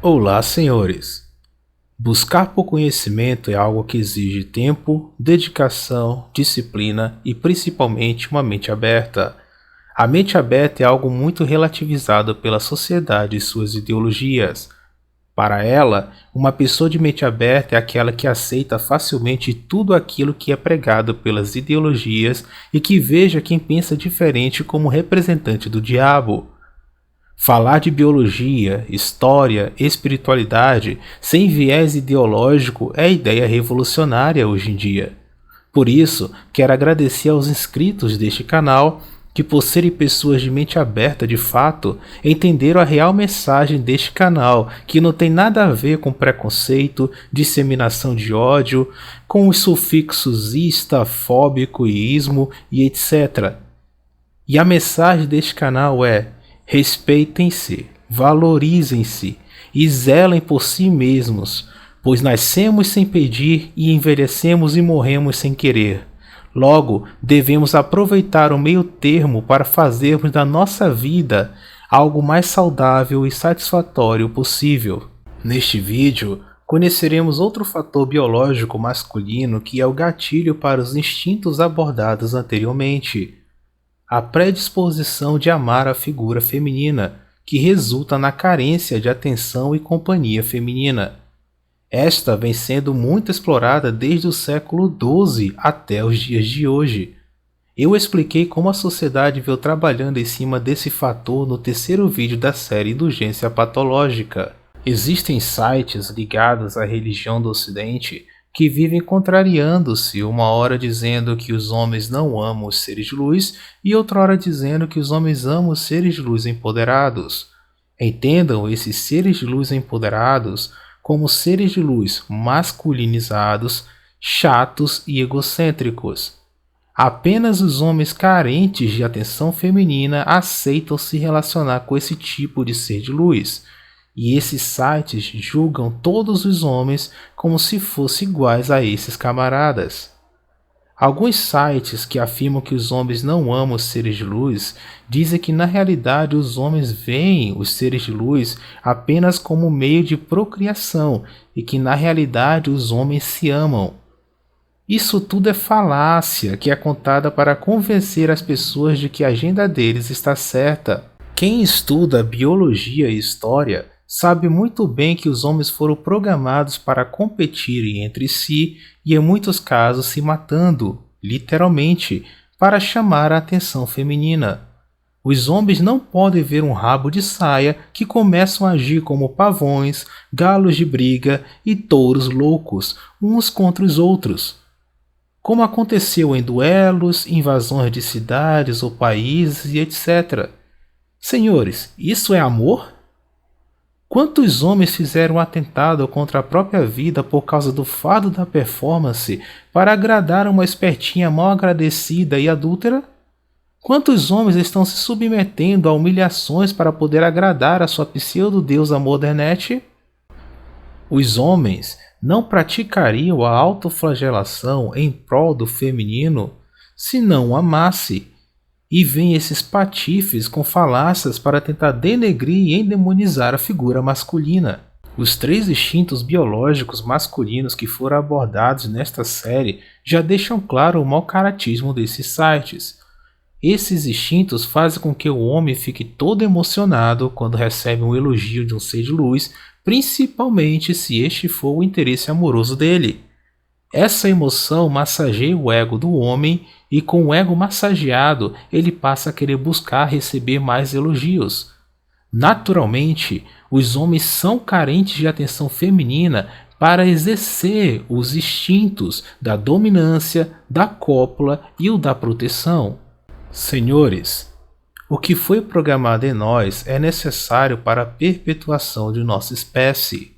Olá, senhores! Buscar por conhecimento é algo que exige tempo, dedicação, disciplina e principalmente uma mente aberta. A mente aberta é algo muito relativizado pela sociedade e suas ideologias. Para ela, uma pessoa de mente aberta é aquela que aceita facilmente tudo aquilo que é pregado pelas ideologias e que veja quem pensa diferente como representante do diabo. Falar de biologia, história, espiritualidade sem viés ideológico é ideia revolucionária hoje em dia. Por isso, quero agradecer aos inscritos deste canal que, por serem pessoas de mente aberta de fato, entenderam a real mensagem deste canal, que não tem nada a ver com preconceito, disseminação de ódio, com os sufixos ista, fóbico, ismo e etc. E a mensagem deste canal é: respeitem-se, valorizem-se e zelem por si mesmos, pois nascemos sem pedir e envelhecemos e morremos sem querer. Logo, devemos aproveitar o meio termo para fazermos da nossa vida algo mais saudável e satisfatório possível. Neste vídeo, conheceremos outro fator biológico masculino que é o gatilho para os instintos abordados anteriormente: a predisposição de amar a figura feminina, que resulta na carência de atenção e companhia feminina. Esta vem sendo muito explorada desde o século XII até os dias de hoje. Eu expliquei como a sociedade veio trabalhando em cima desse fator no terceiro vídeo da série Indulgência Patológica. Existem sites ligados à religião do Ocidente que vivem contrariando-se, uma hora dizendo que os homens não amam os seres de luz e outra hora dizendo que os homens amam os seres de luz empoderados. Entendam esses seres de luz empoderados como seres de luz masculinizados, chatos e egocêntricos. Apenas os homens carentes de atenção feminina aceitam se relacionar com esse tipo de ser de luz. E esses sites julgam todos os homens como se fossem iguais a esses camaradas. Alguns sites que afirmam que os homens não amam os seres de luz dizem que na realidade os homens veem os seres de luz apenas como meio de procriação e que na realidade os homens se amam. Isso tudo é falácia que é contada para convencer as pessoas de que a agenda deles está certa. Quem estuda biologia e história sabe muito bem que os homens foram programados para competirem entre si e em muitos casos se matando, literalmente, para chamar a atenção feminina. Os homens não podem ver um rabo de saia que começam a agir como pavões, galos de briga e touros loucos, uns contra os outros. Como aconteceu em duelos, invasões de cidades ou países e etc. Senhores, isso é amor? Quantos homens fizeram um atentado contra a própria vida por causa do fardo da performance para agradar uma espertinha mal agradecida e adúltera? Quantos homens estão se submetendo a humilhações para poder agradar a sua pseudo-deusa modernete? Os homens não praticariam a autoflagelação em prol do feminino se não o amasse. E vem esses patifes com falácias para tentar denegrir e endemonizar a figura masculina. Os 3 instintos biológicos masculinos que foram abordados nesta série já deixam claro o mau caratismo desses sites. Esses instintos fazem com que o homem fique todo emocionado quando recebe um elogio de um ser de luz, principalmente se este for o interesse amoroso dele. Essa emoção massageia o ego do homem e com o ego massageado ele passa a querer buscar receber mais elogios. Naturalmente, os homens são carentes de atenção feminina para exercer os instintos da dominância, da cópula e o da proteção. Senhores, o que foi programado em nós é necessário para a perpetuação de nossa espécie.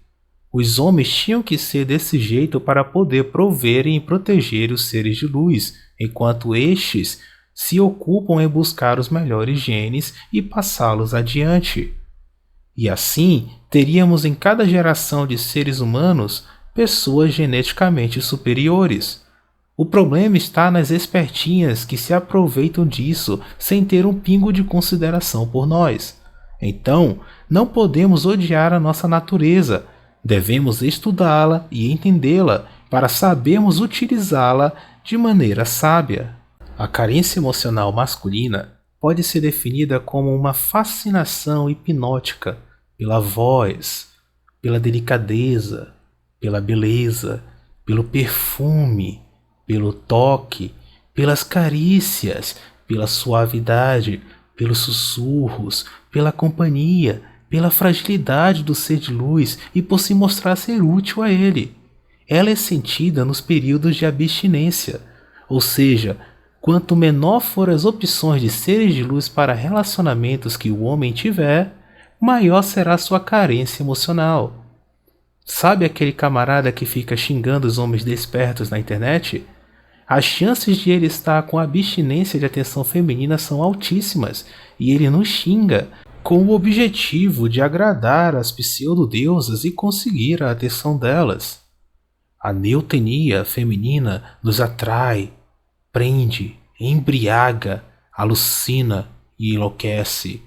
Os homens tinham que ser desse jeito para poder proverem e proteger os seres de luz, enquanto estes se ocupam em buscar os melhores genes e passá-los adiante. E assim, teríamos em cada geração de seres humanos pessoas geneticamente superiores. O problema está nas espertinhas que se aproveitam disso sem ter um pingo de consideração por nós. Então, não podemos odiar a nossa natureza. Devemos estudá-la e entendê-la para sabermos utilizá-la de maneira sábia. A carência emocional masculina pode ser definida como uma fascinação hipnótica pela voz, pela delicadeza, pela beleza, pelo perfume, pelo toque, pelas carícias, pela suavidade, pelos sussurros, pela companhia, pela fragilidade do ser de luz e por se mostrar ser útil a ele. Ela é sentida nos períodos de abstinência, ou seja, quanto menor forem as opções de seres de luz para relacionamentos que o homem tiver, maior será sua carência emocional. Sabe aquele camarada que fica xingando os homens despertos na internet? As chances de ele estar com abstinência de atenção feminina são altíssimas e ele nos xinga com o objetivo de agradar as pseudo-deusas e conseguir a atenção delas. A neotenia feminina nos atrai, prende, embriaga, alucina e enlouquece.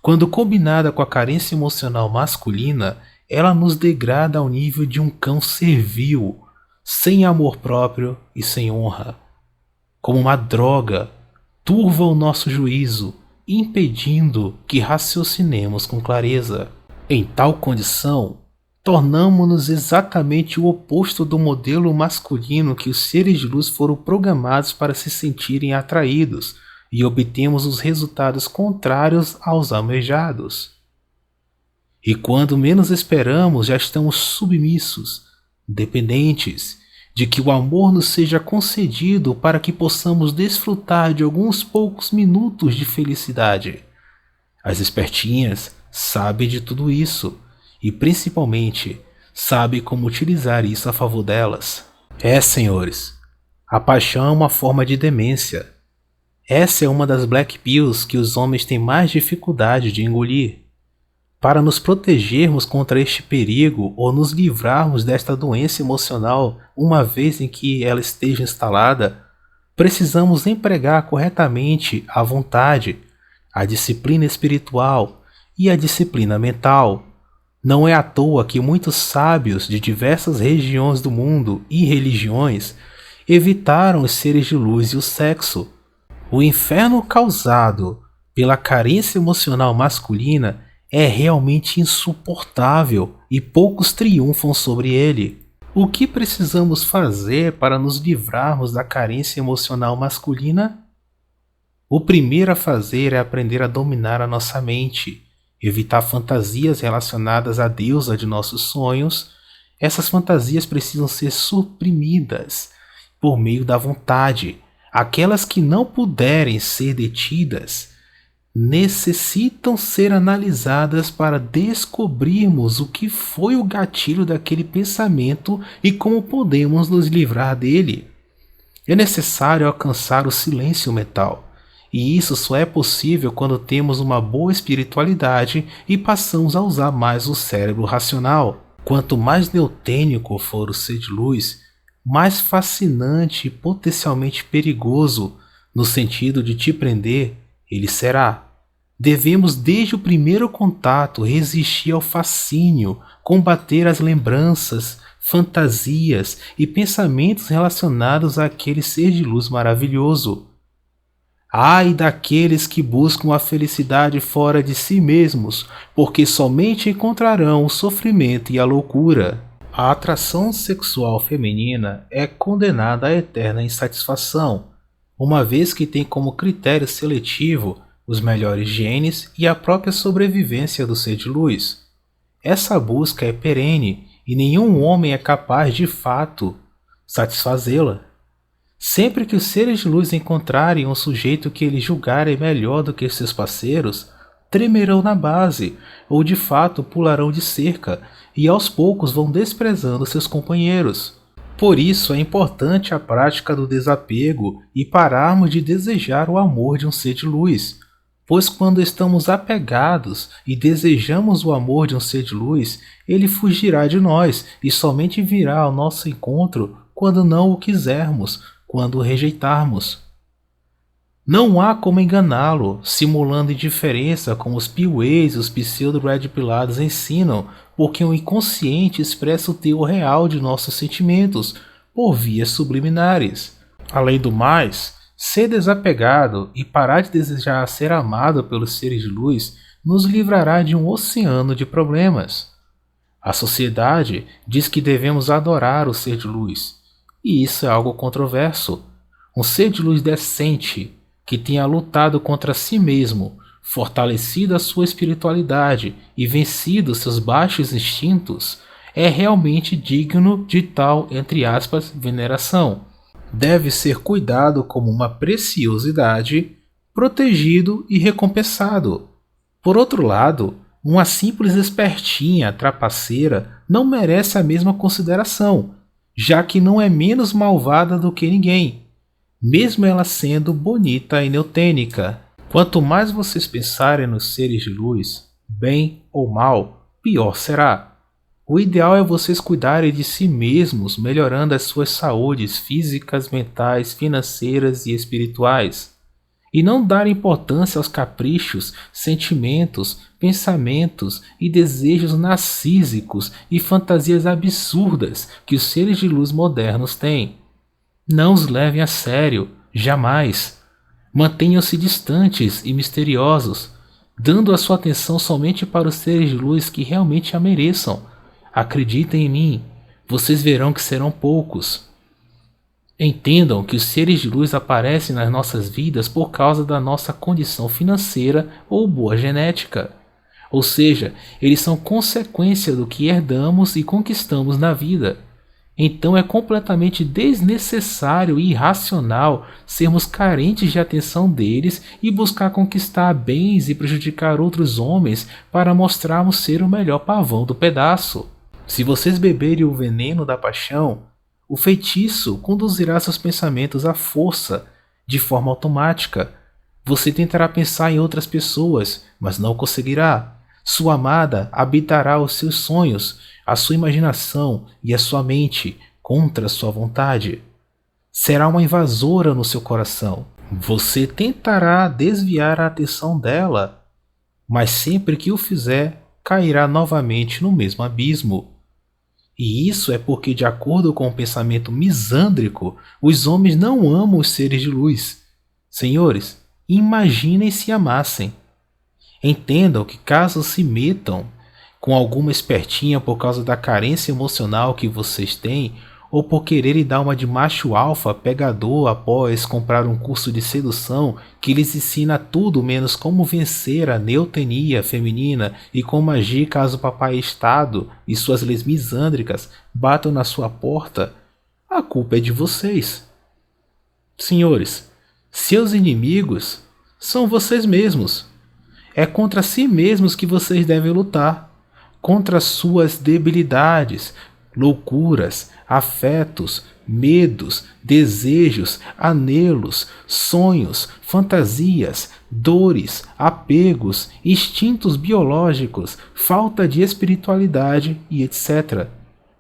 Quando combinada com a carência emocional masculina, ela nos degrada ao nível de um cão servil, sem amor próprio e sem honra. Como uma droga, turva o nosso juízo, impedindo que raciocinemos com clareza. Em tal condição, tornamo-nos exatamente o oposto do modelo masculino que os seres de luz foram programados para se sentirem atraídos, e obtemos os resultados contrários aos almejados. E quando menos esperamos, já estamos submissos, dependentes de que o amor nos seja concedido para que possamos desfrutar de alguns poucos minutos de felicidade. As espertinhas sabem de tudo isso e, principalmente, sabem como utilizar isso a favor delas. Senhores, a paixão é uma forma de demência. Essa é uma das black pills que os homens têm mais dificuldade de engolir. Para nos protegermos contra este perigo ou nos livrarmos desta doença emocional uma vez em que ela esteja instalada, precisamos empregar corretamente a vontade, a disciplina espiritual e a disciplina mental. Não é à toa que muitos sábios de diversas regiões do mundo e religiões evitaram os seres de luz e o sexo. O inferno causado pela carência emocional masculina é realmente insuportável e poucos triunfam sobre ele. O que precisamos fazer para nos livrarmos da carência emocional masculina? O primeiro a fazer é aprender a dominar a nossa mente, evitar fantasias relacionadas à deusa de nossos sonhos. Essas fantasias precisam ser suprimidas por meio da vontade. Aquelas que não puderem ser detidas necessitam ser analisadas para descobrirmos o que foi o gatilho daquele pensamento e como podemos nos livrar dele. É necessário alcançar o silêncio mental, e isso só é possível quando temos uma boa espiritualidade e passamos a usar mais o cérebro racional. Quanto mais neotênico for o ser de luz, mais fascinante e potencialmente perigoso, no sentido de te prender, ele será. Devemos desde o primeiro contato resistir ao fascínio, combater as lembranças, fantasias e pensamentos relacionados àquele ser de luz maravilhoso. Ai daqueles que buscam a felicidade fora de si mesmos, porque somente encontrarão o sofrimento e a loucura. A atração sexual feminina é condenada à eterna insatisfação, uma vez que tem como critério seletivo os melhores genes e a própria sobrevivência do ser de luz. Essa busca é perene e nenhum homem é capaz de fato satisfazê-la. Sempre que os seres de luz encontrarem um sujeito que eles julgarem melhor do que seus parceiros, tremerão na base, ou de fato pularão de cerca, e aos poucos vão desprezando seus companheiros. Por isso é importante a prática do desapego e pararmos de desejar o amor de um ser de luz, pois quando estamos apegados e desejamos o amor de um ser de luz, ele fugirá de nós e somente virá ao nosso encontro quando não o quisermos, quando o rejeitarmos. Não há como enganá-lo, simulando indiferença como os piuês e os pseudo-red pilados ensinam, porque o inconsciente expressa o teor real de nossos sentimentos, por vias subliminares. Além do mais, ser desapegado e parar de desejar ser amado pelos seres de luz nos livrará de um oceano de problemas. A sociedade diz que devemos adorar o ser de luz, e isso é algo controverso. Um ser de luz decente, que tenha lutado contra si mesmo, fortalecido a sua espiritualidade e vencido seus baixos instintos, é realmente digno de tal, entre aspas, veneração. Deve ser cuidado como uma preciosidade, protegido e recompensado. Por outro lado, uma simples espertinha trapaceira não merece a mesma consideração, já que não é menos malvada do que ninguém, mesmo ela sendo bonita e neotênica. Quanto mais vocês pensarem nos seres de luz, bem ou mal, pior será. O ideal é vocês cuidarem de si mesmos, melhorando as suas saúdes físicas, mentais, financeiras e espirituais. E não dar importância aos caprichos, sentimentos, pensamentos e desejos narcísicos e fantasias absurdas que os seres de luz modernos têm. Não os levem a sério, jamais. Mantenham-se distantes e misteriosos, dando a sua atenção somente para os seres de luz que realmente a mereçam. Acreditem em mim, vocês verão que serão poucos. Entendam que os seres de luz aparecem nas nossas vidas por causa da nossa condição financeira ou boa genética. Ou seja, eles são consequência do que herdamos e conquistamos na vida. Então é completamente desnecessário e irracional sermos carentes de atenção deles e buscar conquistar bens e prejudicar outros homens para mostrarmos ser o melhor pavão do pedaço. Se vocês beberem o veneno da paixão, o feitiço conduzirá seus pensamentos à força, de forma automática. Você tentará pensar em outras pessoas, mas não conseguirá. Sua amada habitará os seus sonhos, a sua imaginação e a sua mente contra sua vontade. Será uma invasora no seu coração. Você tentará desviar a atenção dela, mas sempre que o fizer, cairá novamente no mesmo abismo. E isso é porque, de acordo com o pensamento misândrico, os homens não amam os seres de luz. Senhores, imaginem se amassem. Entendam que caso se metam com alguma espertinha por causa da carência emocional que vocês têm, ou por quererem dar uma de macho alfa pegador após comprar um curso de sedução que lhes ensina tudo menos como vencer a neotenia feminina e como agir caso o papai Estado e suas leis misândricas batam na sua porta, a culpa é de vocês. Senhores, seus inimigos são vocês mesmos. É contra si mesmos que vocês devem lutar, contra suas debilidades, loucuras, afetos, medos, desejos, anelos, sonhos, fantasias, dores, apegos, instintos biológicos, falta de espiritualidade e etc.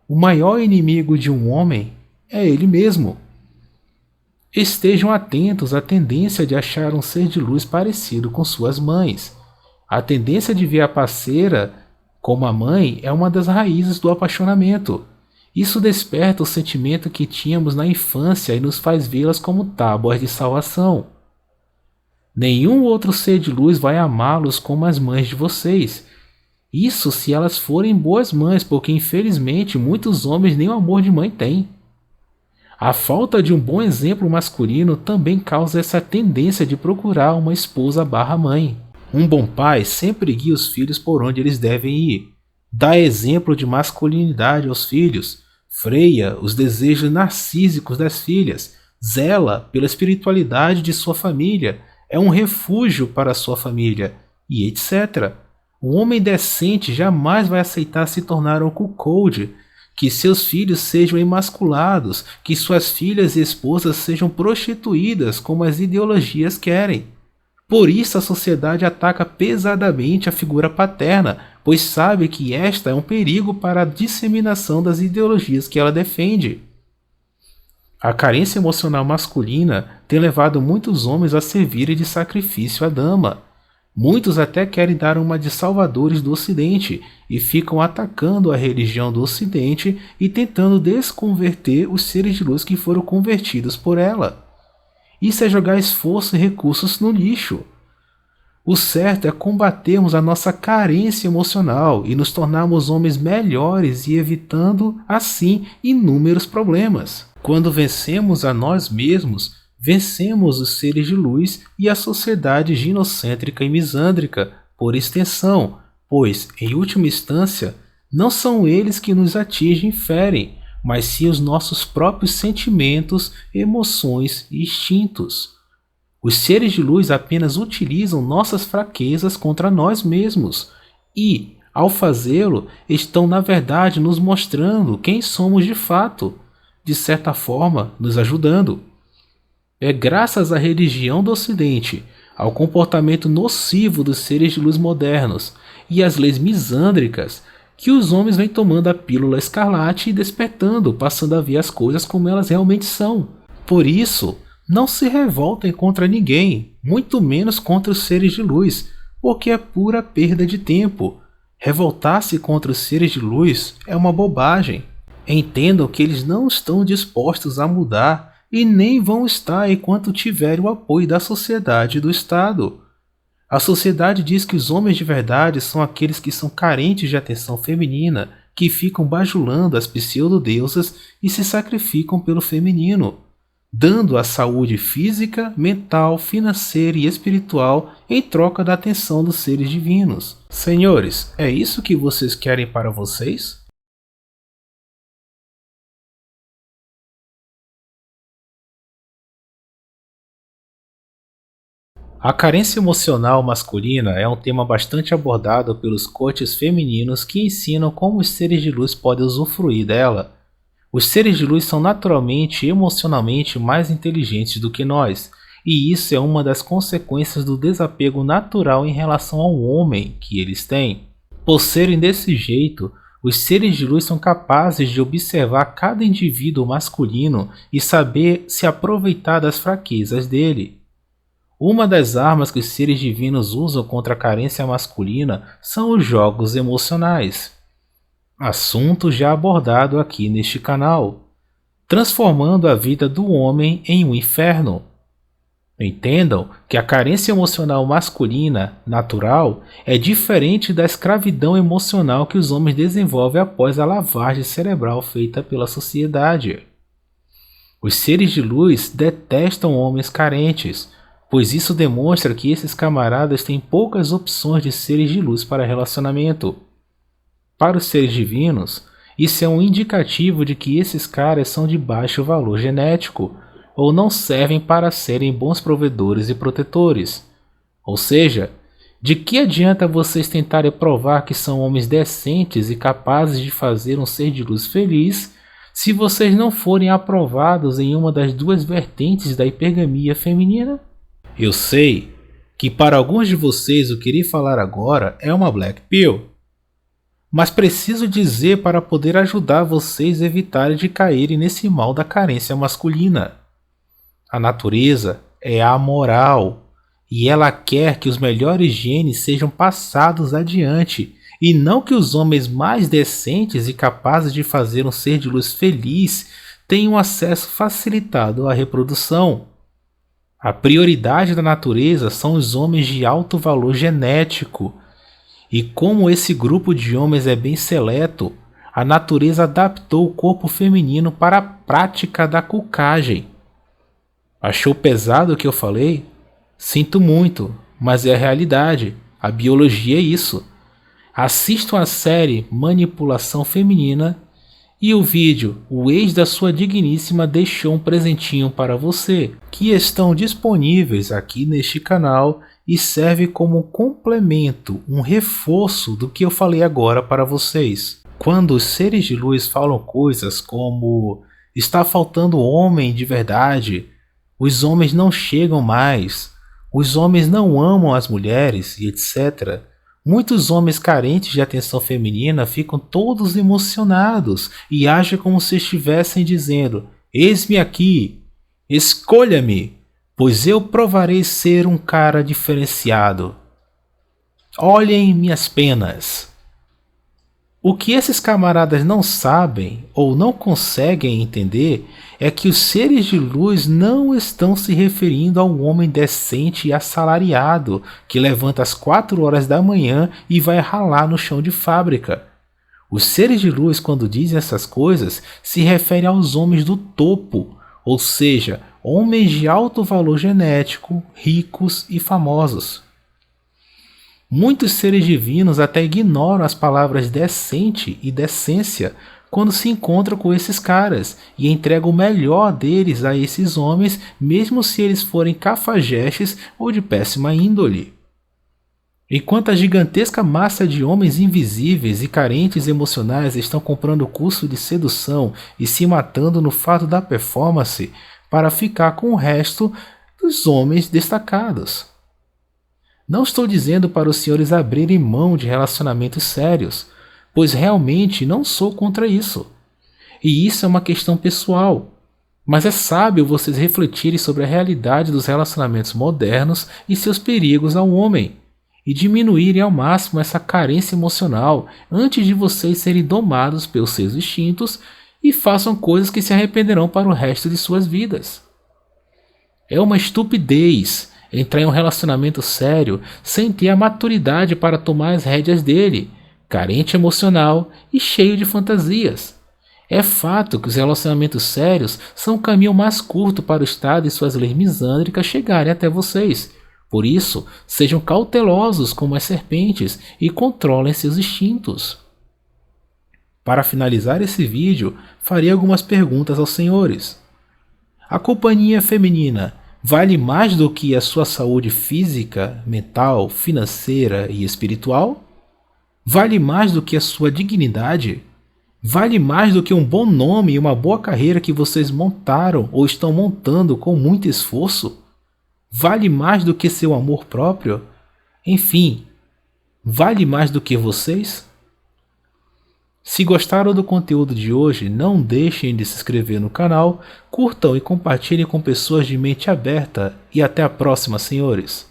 O maior inimigo de um homem é ele mesmo. Estejam atentos à tendência de achar um ser de luz parecido com suas mães. A tendência de ver a parceira como a mãe é uma das raízes do apaixonamento. Isso desperta o sentimento que tínhamos na infância e nos faz vê-las como tábuas de salvação. Nenhum outro ser de luz vai amá-los como as mães de vocês. Isso se elas forem boas mães, porque infelizmente muitos homens nem o amor de mãe têm. A falta de um bom exemplo masculino também causa essa tendência de procurar uma esposa/mãe. Um bom pai sempre guia os filhos por onde eles devem ir. Dá exemplo de masculinidade aos filhos. Freia os desejos narcísicos das filhas. Zela pela espiritualidade de sua família. É um refúgio para sua família. E etc. Um homem decente jamais vai aceitar se tornar um cuckold. Que seus filhos sejam emasculados. Que suas filhas e esposas sejam prostituídas como as ideologias querem. Por isso a sociedade ataca pesadamente a figura paterna, pois sabe que esta é um perigo para a disseminação das ideologias que ela defende. A carência emocional masculina tem levado muitos homens a servirem de sacrifício à dama. Muitos até querem dar uma de salvadores do Ocidente e ficam atacando a religião do Ocidente e tentando desconverter os seres de luz que foram convertidos por ela. Isso é jogar esforço e recursos no lixo. O certo é combatermos a nossa carência emocional e nos tornarmos homens melhores e evitando, assim, inúmeros problemas. Quando vencemos a nós mesmos, vencemos os seres de luz e a sociedade ginocêntrica e misândrica, por extensão, pois, em última instância, não são eles que nos atingem e ferem, mas sim os nossos próprios sentimentos, emoções e instintos. Os seres de luz apenas utilizam nossas fraquezas contra nós mesmos e, ao fazê-lo, estão na verdade nos mostrando quem somos de fato, de certa forma nos ajudando. É graças à religião do Ocidente, ao comportamento nocivo dos seres de luz modernos e às leis misândricas que os homens vêm tomando a pílula escarlate e despertando, passando a ver as coisas como elas realmente são. Por isso, não se revoltem contra ninguém, muito menos contra os seres de luz, porque é pura perda de tempo. Revoltar-se contra os seres de luz é uma bobagem. Entendam que eles não estão dispostos a mudar e nem vão estar enquanto tiverem o apoio da sociedade e do Estado. A sociedade diz que os homens de verdade são aqueles que são carentes de atenção feminina, que ficam bajulando as pseudo-deusas e se sacrificam pelo feminino, dando a saúde física, mental, financeira e espiritual em troca da atenção dos seres divinos. Senhores, é isso que vocês querem para vocês? A carência emocional masculina é um tema bastante abordado pelos coaches femininos que ensinam como os seres de luz podem usufruir dela. Os seres de luz são naturalmente e emocionalmente mais inteligentes do que nós, e isso é uma das consequências do desapego natural em relação ao homem que eles têm. Por serem desse jeito, os seres de luz são capazes de observar cada indivíduo masculino e saber se aproveitar das fraquezas dele. Uma das armas que os seres divinos usam contra a carência masculina são os jogos emocionais. Assunto já abordado aqui neste canal, transformando a vida do homem em um inferno. Entendam que a carência emocional masculina, natural, é diferente da escravidão emocional que os homens desenvolvem após a lavagem cerebral feita pela sociedade. Os seres de luz detestam homens carentes, pois isso demonstra que esses camaradas têm poucas opções de seres de luz para relacionamento. Para os seres divinos, isso é um indicativo de que esses caras são de baixo valor genético, ou não servem para serem bons provedores e protetores. Ou seja, de que adianta vocês tentarem provar que são homens decentes e capazes de fazer um ser de luz feliz, se vocês não forem aprovados em uma das duas vertentes da hipergamia feminina? Eu sei que para alguns de vocês o que irei falar agora é uma black pill, mas preciso dizer para poder ajudar vocês a evitarem de caírem nesse mal da carência masculina. A natureza é amoral e ela quer que os melhores genes sejam passados adiante e não que os homens mais decentes e capazes de fazer um ser de luz feliz tenham acesso facilitado à reprodução. A prioridade da natureza são os homens de alto valor genético, e como esse grupo de homens é bem seleto, a natureza adaptou o corpo feminino para a prática da cucagem. Achou pesado o que eu falei? Sinto muito, mas é a realidade, a biologia é isso. Assistam a série Manipulação Feminina e o vídeo O ex da sua digníssima deixou um presentinho para você, que estão disponíveis aqui neste canal e serve como um complemento, um reforço do que eu falei agora para vocês. Quando os seres de luz falam coisas como está faltando homem de verdade, os homens não chegam mais, os homens não amam as mulheres e etc., muitos homens carentes de atenção feminina ficam todos emocionados e agem como se estivessem dizendo: Eis-me aqui, escolha-me, pois eu provarei ser um cara diferenciado. Olhem minhas penas. O que esses camaradas não sabem ou não conseguem entender é que os seres de luz não estão se referindo a um homem decente e assalariado que levanta às 4 horas da manhã e vai ralar no chão de fábrica. Os seres de luz, quando dizem essas coisas, se referem aos homens do topo, ou seja, homens de alto valor genético, ricos e famosos. Muitos seres divinos até ignoram as palavras decente e decência quando se encontram com esses caras e entregam o melhor deles a esses homens, mesmo se eles forem cafajestes ou de péssima índole. Enquanto a gigantesca massa de homens invisíveis e carentes emocionais estão comprando o curso de sedução e se matando no fato da performance para ficar com o resto dos homens destacados. Não estou dizendo para os senhores abrirem mão de relacionamentos sérios, pois realmente não sou contra isso. E isso é uma questão pessoal. Mas é sábio vocês refletirem sobre a realidade dos relacionamentos modernos e seus perigos ao homem, e diminuírem ao máximo essa carência emocional antes de vocês serem domados pelos seus instintos e façam coisas que se arrependerão para o resto de suas vidas. É uma estupidez entrar em um relacionamento sério sem ter a maturidade para tomar as rédeas dele, carente emocional e cheio de fantasias. É fato que os relacionamentos sérios são o caminho mais curto para o Estado e suas leis misândricas chegarem até vocês. Por isso, sejam cautelosos como as serpentes e controlem seus instintos. Para finalizar esse vídeo, farei algumas perguntas aos senhores. A companhia feminina vale mais do que a sua saúde física, mental, financeira e espiritual? Vale mais do que a sua dignidade? Vale mais do que um bom nome e uma boa carreira que vocês montaram ou estão montando com muito esforço? Vale mais do que seu amor próprio? Enfim, vale mais do que vocês? Se gostaram do conteúdo de hoje, não deixem de se inscrever no canal, curtam e compartilhem com pessoas de mente aberta e até a próxima, senhores!